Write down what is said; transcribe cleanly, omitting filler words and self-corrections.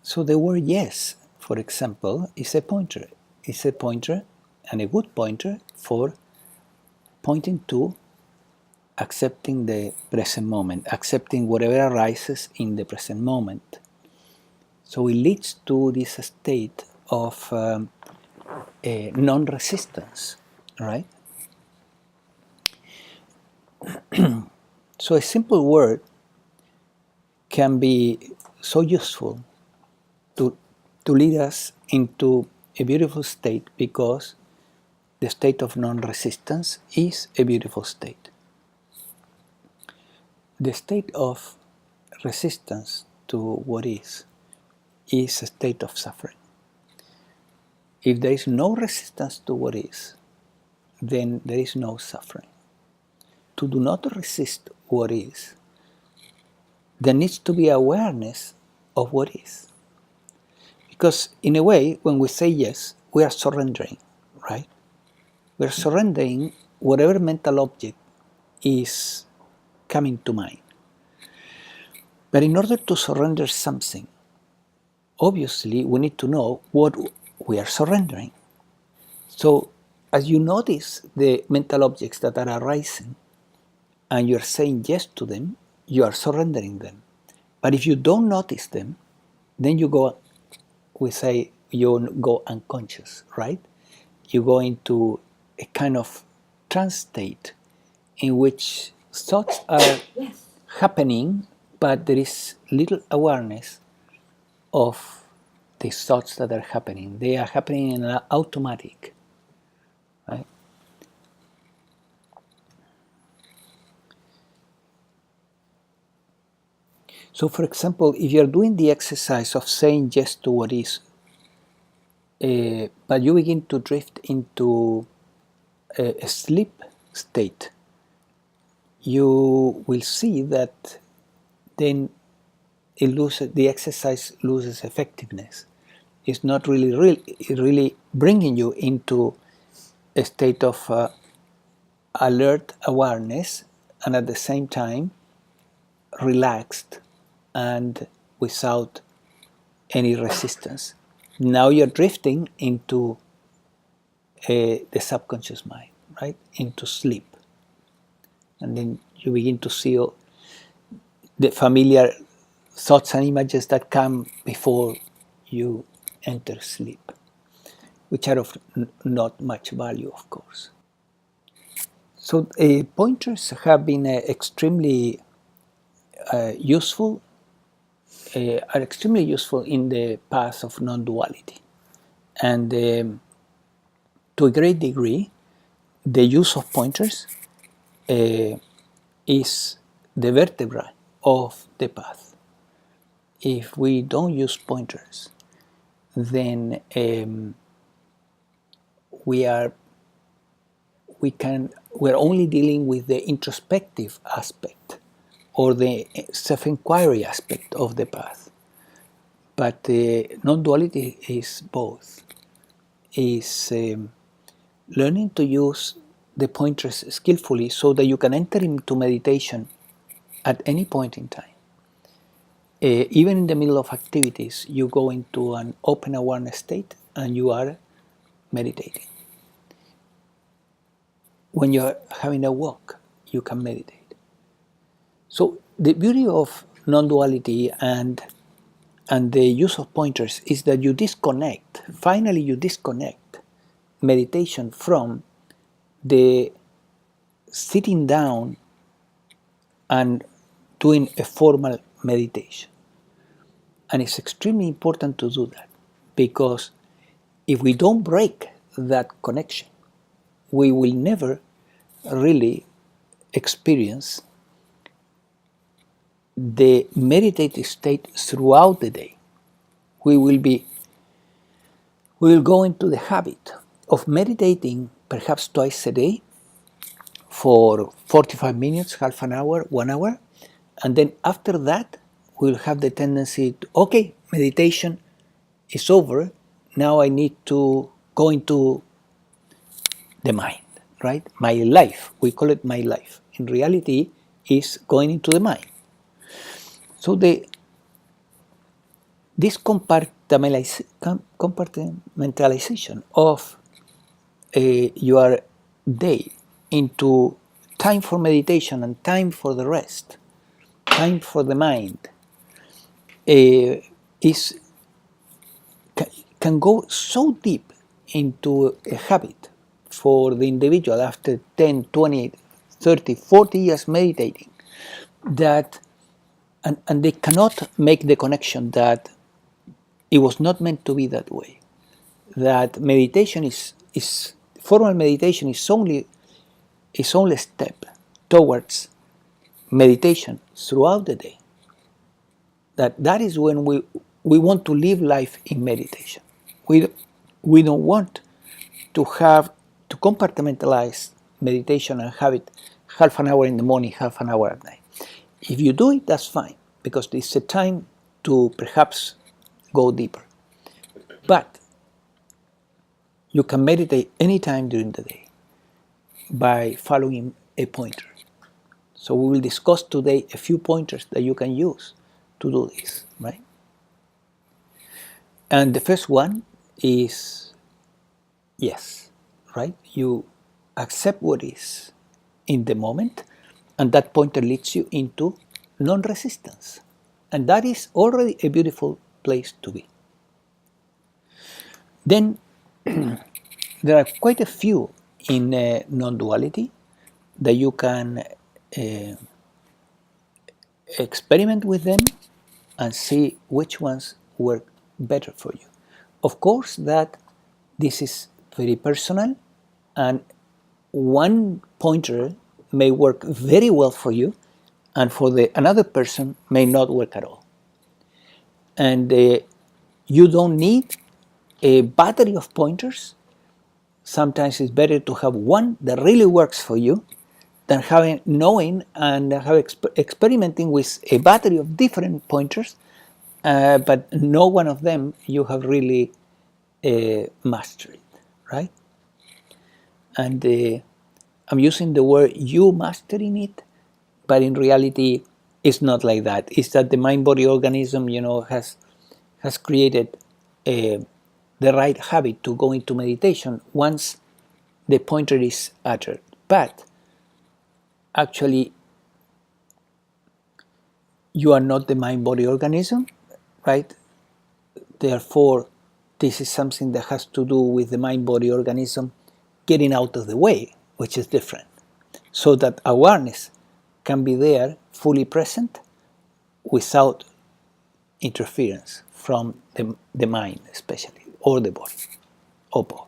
So the word yes, for example, is a pointer. It's a pointer, and a good pointer for pointing to accepting the present moment, accepting whatever arises in the present moment. So it leads to this state of non-resistance, right? So a simple word can be so useful to lead us into a beautiful state, because the state of non-resistance is a beautiful state. The state of resistance to what is a state of suffering. If there is no resistance to what is, then there is no suffering. To do not resist what is, there needs to be awareness of what is. Because in a way, when we say yes, we are surrendering, right? We are surrendering whatever mental object is coming to mind. But in order to surrender something, obviously we need to know what we are surrendering. So as you notice the mental objects that are arising and you're saying yes to them, you are surrendering them. But if you don't notice them, then you go unconscious, right? You go into a kind of trance state in which thoughts are happening, but there is little awareness of the thoughts that are happening. They are happening in an automatic, right? So, for example, if you're doing the exercise of saying yes to what is, but you begin to drift into a sleep state, you will see that then the exercise loses effectiveness. It's not really bringing you into a state of alert awareness, and at the same time relaxed and without any resistance. Now you're drifting into the subconscious mind, right? Into sleep. And then you begin to see the familiar thoughts and images that come before you enter sleep, which are of not much value, of course. So pointers have been extremely useful, are extremely useful in the path of non-duality. And to a great degree, the use of pointers is the vertebra of the path. If we don't use pointers, then we're only dealing with the introspective aspect or the self-inquiry aspect of the path. But non-duality is both. Is learning to use the pointers skillfully so that you can enter into meditation at any point in time. Even in the middle of activities, you go into an open awareness state and you are meditating. When you're having a walk, you can meditate. So the beauty of non-duality and the use of pointers is that you disconnect, finally you disconnect meditation from the sitting down and doing a formal meditation. And it's extremely important to do that, because if we don't break that connection, we will never really experience the meditative state throughout the day. We will go into the habit of meditating perhaps twice a day for 45 minutes, half an hour, 1 hour, and then after that we'll have the tendency to, okay, meditation is over, now I need to go into the mind, right? My life, we call it my life. In reality, is going into the mind. So the this compartmentalization of your day into time for meditation and time for the rest, time for the mind, is can go so deep into a habit for the individual after 10, 20, 30, 40 years meditating, that and they cannot make the connection that it was not meant to be that way, that meditation is formal meditation is only a step towards meditation throughout the day. That is when we want to live life in meditation. We don't want to compartmentalize meditation and have it half an hour in the morning, half an hour at night. If you do it, that's fine, because it's a time to perhaps go deeper. But you can meditate anytime during the day by following a pointer. So we will discuss today a few pointers that you can use to do this, right? And the first one is yes, right? You accept what is in the moment, and that pointer leads you into non-resistance. And that is already a beautiful place to be. Then there are quite a few in non-duality that you can experiment with them and see which ones work better for you. Of course, that this is very personal, and one pointer may work very well for you, and for another person may not work at all. And you don't need a battery of pointers. Sometimes it's better to have one that really works for you than knowing and experimenting with a battery of different pointers, but no one of them you have really mastered, right? And I'm using the word you mastering it, but in reality it's not like that. It's that the mind-body organism, has created the right habit to go into meditation once the pointer is uttered. But actually, you are not the mind-body organism, right? Therefore, this is something that has to do with the mind-body organism getting out of the way, which is different. So that awareness can be there, fully present, without interference from the mind especially, or the body, or both.